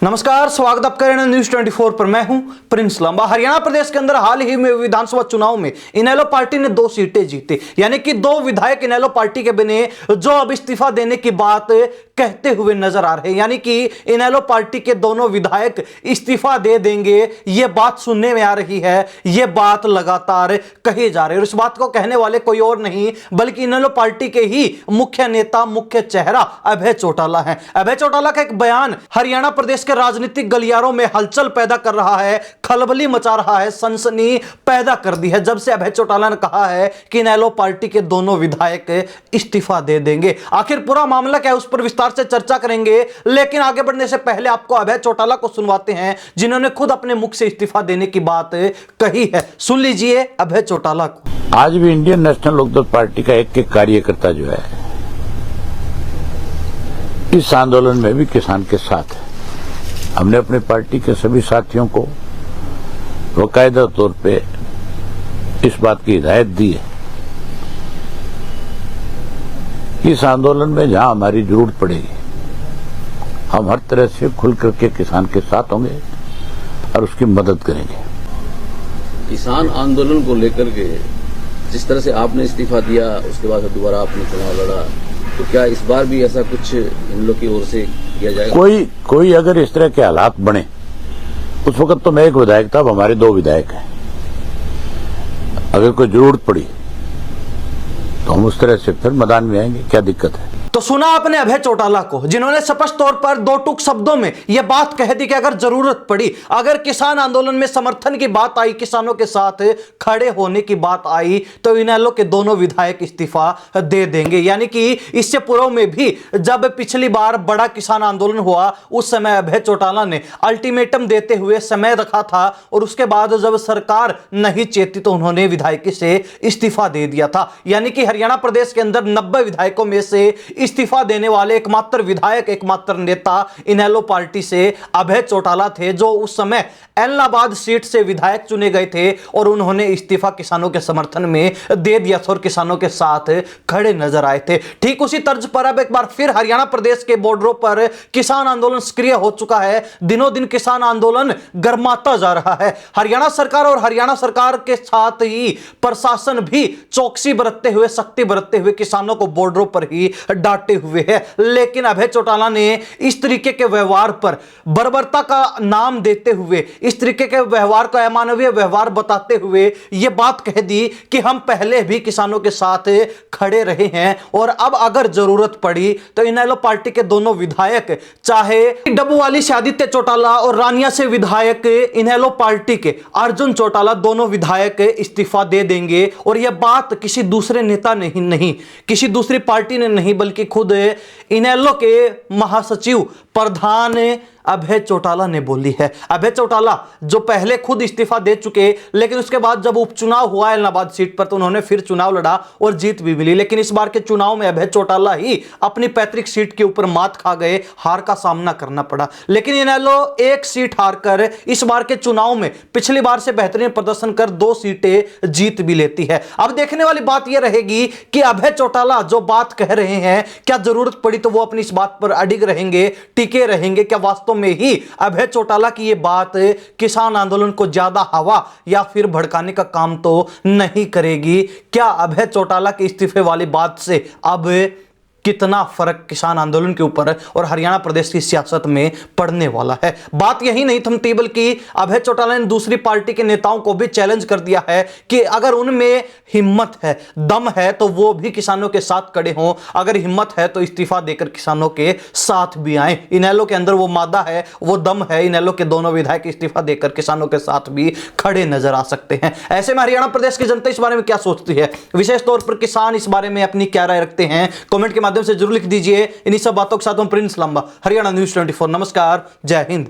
नमस्कार, स्वागत आप कर रहे हैं न्यूज 24 पर। मैं हूं प्रिंस लंबा। हरियाणा प्रदेश के अंदर हाल ही में विधानसभा चुनाव में इनेलो पार्टी ने 2 सीटें जीती, यानी कि 2 विधायक इनेलो पार्टी के बने जो अब इस्तीफा देने की बात कहते हुए नजर आ रहे हैं। यानी कि इनेलो पार्टी के दोनों विधायक इस्तीफा दे देंगे, यह बात सुनने में आ रही है, यह बात लगातार कही जा रही है। और इस बात को कहने वाले कोई और नहीं बल्कि इनेलो पार्टी के ही मुख्य नेता, मुख्य चेहरा अभय चौटाला है। अभय चौटाला का एक बयान हरियाणा प्रदेश के राजनीतिक गलियारों में हलचल पैदा कर रहा है, खलबली मचा रहा है, सनसनी पैदा कर दी है। जब से अभय चौटाला ने कहा है कि इनेलो पार्टी के दोनों विधायक इस्तीफा दे देंगे, आखिर पूरा मामला क्या है उस पर विस्तार से चर्चा करेंगे। लेकिन आगे बढ़ने से पहले आपको अभय चौटाला को सुनवाते हैं, जिन्होंने खुद अपने मुख से इस्तीफा देने की बात कही है। सुन लीजिए अभय चौटाला को। आज भी इंडियन नेशनल लोकदल पार्टी का एक कार्यकर्ता जो है इस आंदोलन में भी किसान के साथ है। हमने अपनी पार्टी के सभी साथियों को बाकायदा तौर पे इस बात की हिदायत दी है कि इस आंदोलन में जहां हमारी जरूरत पड़ेगी हम हर तरह से खुल करके किसान के साथ होंगे और उसकी मदद करेंगे। किसान आंदोलन को लेकर के जिस तरह से आपने इस्तीफा दिया, उसके बाद दोबारा आपने चुनाव लड़ा, तो क्या इस बार भी ऐसा कुछ इन लोग की ओर से किया जाएगा? कोई अगर इस तरह के हालात बने, उस वक्त तो मैं एक विधायक था, अब हमारे 2 विधायक हैं। अगर कोई जरूरत पड़ी तो हम उस तरह से फिर मैदान में आएंगे, क्या दिक्कत है? तो सुना आपने अभय चौटाला को, जिन्होंने स्पष्ट तौर पर 2 टूक शब्दों में यह बात कह दी कि अगर जरूरत पड़ी, अगर किसान आंदोलन में समर्थन की बात आई, किसानों के साथ खड़े होने की बात आई, तो इनेलो के दोनों विधायक इस्तीफा दे देंगे। यानी कि इससे पूर्व में भी जब पिछली बार बड़ा किसान आंदोलन हुआ, उस समय अभय चौटाला ने अल्टीमेटम देते हुए समय रखा था और उसके बाद जब सरकार नहीं चेती तो उन्होंने विधायकी से इस्तीफा दे दिया था। यानी कि हरियाणा प्रदेश के अंदर 90 विधायकों में से इस्तीफा देने वाले एकमात्र विधायक, एकमात्र नेता इनेलो पार्टी से अभय चौटाला थे, जो उस समय एलनाबाद सीट से विधायक चुने गए थे और उन्होंने इस्तीफा किसानों के समर्थन में दे दिया था और किसानों के साथ खड़े नजर आए थे। ठीक उसी तर्ज पर अब एक बार फिर हरियाणा प्रदेश के बॉर्डरों पर किसान आंदोलन सक्रिय हो चुका है। दिनों दिन किसान आंदोलन गर्माता जा रहा है। हरियाणा सरकार और हरियाणा सरकार के साथ ही प्रशासन भी चौकसी बरतते हुए, सख्ती बरतते हुए किसानों को बॉर्डरों पर ही डांटे हुए है। लेकिन अभय चौटाला ने इस तरीके के व्यवहार पर बर्बरता का नाम देते हुए, इस तरीके के व्यवहार को अमानवीय व्यवहार बताते हुए यह बात कह दी कि हम पहले भी किसानों के साथ खड़े रहे हैं और अब अगर जरूरत पड़ी तो इनेलो पार्टी के दोनों विधायक, चाहे डबुवाली से आदित्य चौटाला और रानिया से विधायक इनेलो पार्टी के अर्जुन चौटाला, दोनों विधायक इस्तीफा दे देंगे। और यह बात किसी दूसरे नेता नहीं किसी दूसरी पार्टी ने नहीं बल्कि खुद इनेलो के महासचिव, प्रधान अभय चौटाला ने बोली है। अभय चौटाला जो पहले खुद इस्तीफा दे चुके, लेकिन उसके बाद जब उपचुनाव हुआ एलनाबाद सीट पर तो उन्होंने फिर चुनाव लड़ा और जीत भी मिली। लेकिन इस बार के चुनाव में अभय चौटाला ही अपनी पैतृक सीट के ऊपर मात खा गए, हार का सामना करना पड़ा। लेकिन इनेलो 1 सीट हारकर इस बार के चुनाव में पिछली बार से बेहतरीन प्रदर्शन कर 2 सीटें जीत भी लेती है। अब देखने वाली बात यह रहेगी कि अभय चौटाला जो बात कह रहे हैं, क्या जरूरत पड़ी तो वो अपनी इस बात पर अडिग रहेंगे, टिके रहेंगे? क्या वास्तव में ही अभय चौटाला की यह बात किसान आंदोलन को ज्यादा हवा या फिर भड़काने का काम तो नहीं करेगी? क्या अभय चौटाला के इस्तीफे वाली बात से अब कितना फर्क किसान आंदोलन के ऊपर और हरियाणा प्रदेश की सियासत में पड़ने वाला है? बात यही नहीं थमती, बल्कि अभय चौटाला ने दूसरी पार्टी के नेताओं को भी चैलेंज कर दिया है कि अगर उनमें हिम्मत है, दम है, तो वो भी किसानों के साथ खड़े हों। अगर हिम्मत है तो इस्तीफा देकर किसानों के साथ भी आए। इनेलो के अंदर वो मादा है, वो दम है। इनेलो के दोनों विधायक इस्तीफा देकर किसानों के साथ भी खड़े नजर आ सकते हैं। ऐसे में हरियाणा प्रदेश की जनता इस बारे में क्या सोचती है, विशेष तौर पर किसान इस बारे में अपनी क्या राय रखते हैं, कमेंट के माध्यम से जरूर लिख दीजिए। इन्हीं सब बातों के साथ हम प्रिंस लंबा, हरियाणा न्यूज 24। नमस्कार, जय हिंद।